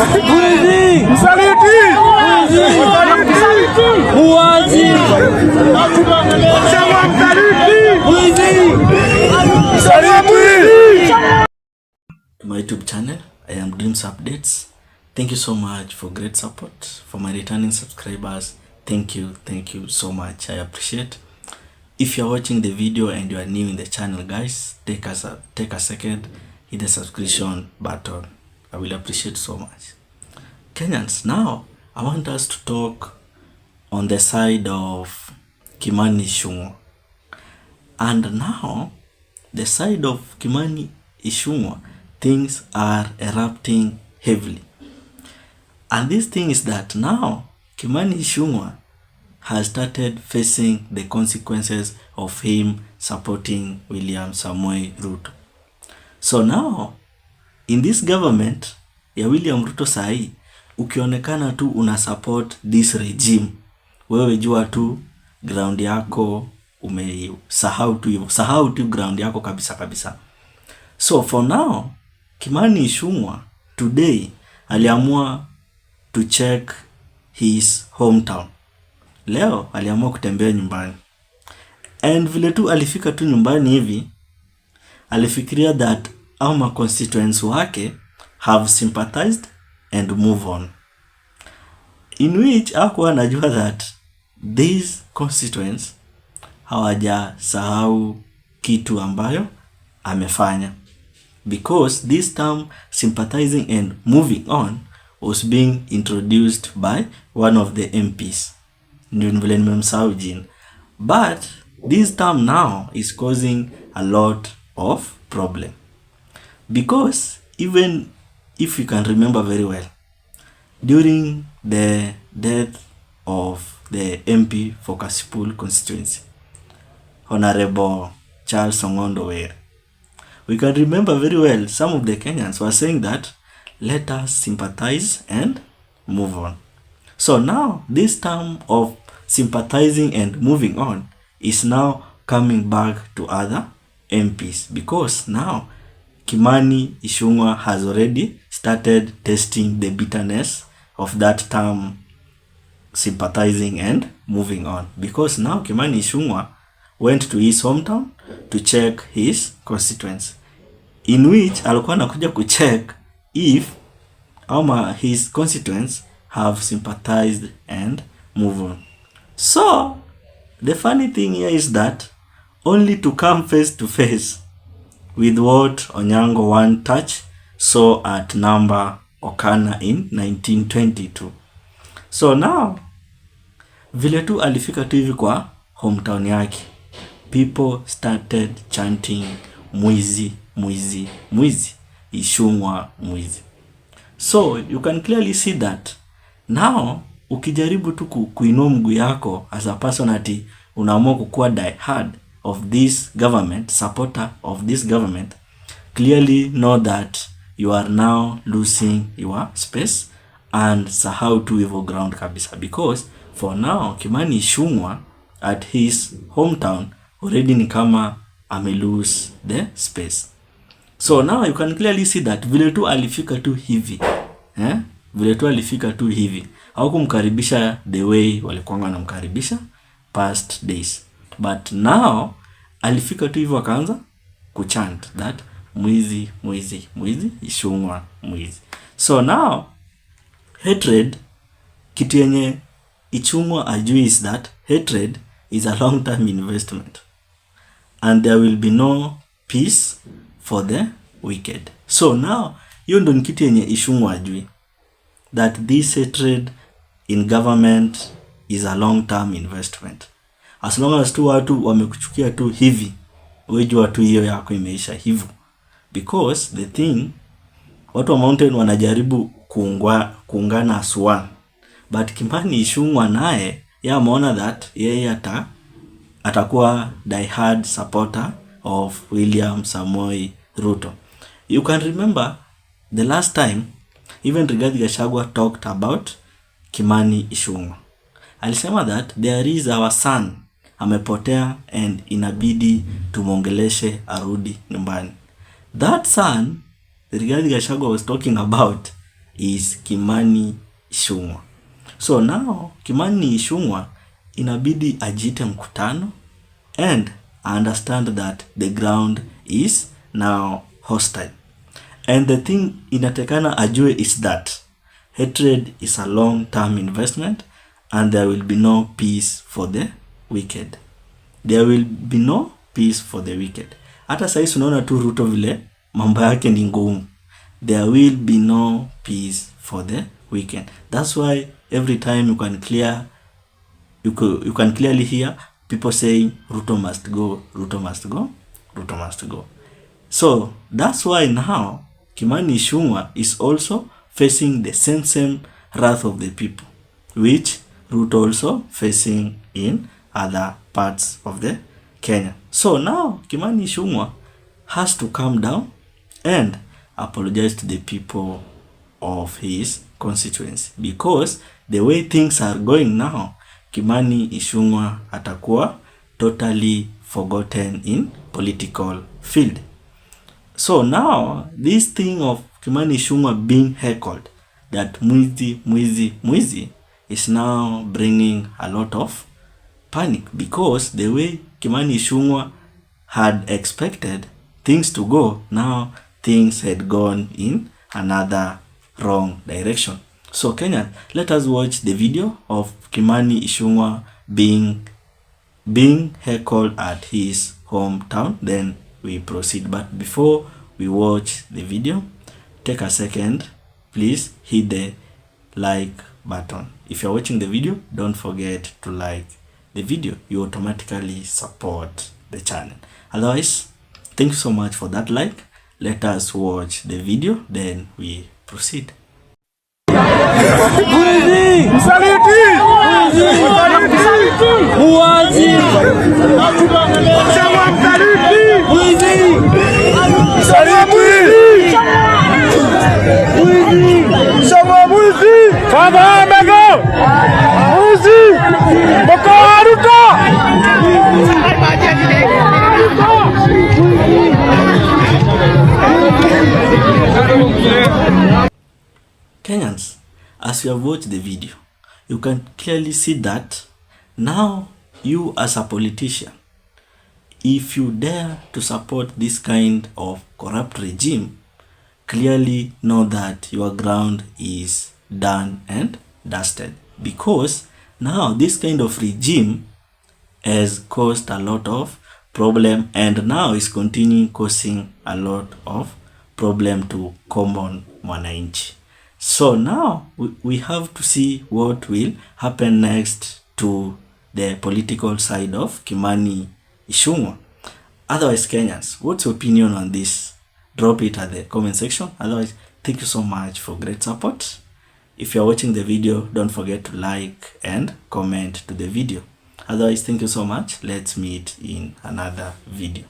Mwizi! Msaliti! Mwizi! To my YouTube channel, I am Dreams Updates. Thank you so much for great support. For my returning subscribers, thank you so much. I appreciate. If you are watching the video and you are new in the channel, guys, take a second, hit the subscription button. I will appreciate so much. Kenyans, now I want us to talk on the side of Kimani ICHUNG'WA. And now, the side of Kimani ICHUNG'WA, things are erupting heavily. And this thing is that now Kimani ICHUNG'WA has started facing the consequences of him supporting William Samoei Ruto. So now, in this government ya William Ruto sahi, ukionekana tu una support this regime, wewe jua tu ground yako sahau tu ground yako kabisa. So for now, Kimani ICHUNG'WA today aliamua to check his hometown. Leo aliamua kutembea nyumbani. And vile tu alifika tu nyumbani hivi, alifikiria that our constituents wake have sympathized and move on. In which hakuwa anajua that these constituents hawaja sahau kitu ambayo amefanya. Because this term sympathizing and moving on was being introduced by one of the MPs. But this term now is causing a lot of problem. Because even if you can remember very well, during the death of the MP for Kasipul constituency, Honorable Charles Ong'ondo, we can remember very well some of the Kenyans were saying that let us sympathize and move on. So now this term of sympathizing and moving on is now coming back to other MPs, because now Kimani ICHUNG'WA has already started testing the bitterness of that term sympathizing and moving on, because now Kimani ICHUNG'WA went to his hometown to check his constituents, in which alikuwa anakuja kucheck if his constituents have sympathized and moved on. So the funny thing here is that only to come face to face with what Onyango One Touch saw at number Okana in 1922. So now vile tu alifika tu hivi kwa hometown yake, people started chanting Mwizi, Mwizi, Mwizi, ICHUNG'WA Mwizi. So you can clearly see that now ukijaribu tu kuinua mguu yako as a person ati unaamua kukuwa die hard of this government, supporter of this government, clearly know that you are now losing your space and sahau to evil ground kabisa. Because for now Kimani ICHUNG'WA at his hometown already ni kama lose the space. So now you can clearly see that vile tu alifika tu hivi, vile tu alifika tu hivi, hawakumkaribisha the way walikuwa wanamkaribisha past days. But now alifika tu hivi akaanza kuchant that Mwizi, Mwizi, Mwizi, ICHUNG'WA Mwizi. So now hatred, kitu yenye ICHUNG'WA ajui is that hatred is a long term investment and there will be no peace for the wicked. So now hiyo ndo ni kitu yenye ICHUNG'WA ajui, that this hatred in government is a long term investment. As long as tu watu wamekuchukia tu hivi, wejua tu hiyo yako imeisha hivyo. Because the thing, watu wa mountain wanajaribu kuungana as one. But Kimani ICHUNG'WA naye ya ameona that yeye atakuwa die hard supporter of William Samoei Ruto. You can remember the last time even Rigathi Gachagua talked about Kimani ICHUNG'WA. Alisema that there is our son amepotea and inabidi tumongeleshe arudi nyumbani. That son Rigathi Gachagua was talking about is Kimani Ichung'wa. So now Kimani Ichung'wa inabidi ajite mkutano and understand that the ground is now hostile. And the thing inatekana ajue is that hatred is a long-term investment and there will be no peace for the wicked. There will be no peace for the wicked. Hata sasa unaona tu Ruto vile mambo yake ni ngumu. There will be no peace for the wicked. That's why every time you can clearly hear people saying Ruto must go, Ruto must go, Ruto must go. So that's why now Kimani Ichung'wa is also facing the same wrath of the people, which Ruto also facing in other parts of the Kenya. So now Kimani Ichung'wa has to calm down and apologize to the people of his constituency, because the way things are going now, Kimani Ichung'wa atakuwa totally forgotten in political field. So now this thing of Kimani Ichung'wa being heckled, that Mwizi is now bringing a lot of panic, because the way Kimani Ichung'wa had expected things to go, now things had gone in another wrong direction. So Kenya, let us watch the video of Kimani Ichung'wa being heckled at his hometown, then we proceed. But before we watch the video, take a second, please hit the like button. If you're watching the video, don't forget to like the video. You automatically support the channel. Otherwise, thank you so much for that like. Let us watch the video, then we proceed. Mwizi! Msaliti! Mwizi! Chama msaliti! Mwizi! Msaliti! Mwizi! Chama mwizi! Baba amego! Mwizi! Boko Ruto! Kenyans, as you have watched the video, you can clearly see that now you as a politician, if you dare to support this kind of corrupt regime, clearly know that your ground is done and dusted, because now this kind of regime has caused a lot of problem and now is continuing causing a lot of problem to common mwananchi. So now we have to see what will happen next to the political side of Kimani Ichung'wa. Otherwise, Kenyans, what's your opinion on this? Drop it at the comment section. Otherwise, thank you so much for great support. If you're watching the video, don't forget to like and comment to the video. Otherwise, thank you so much. Let's meet in another video.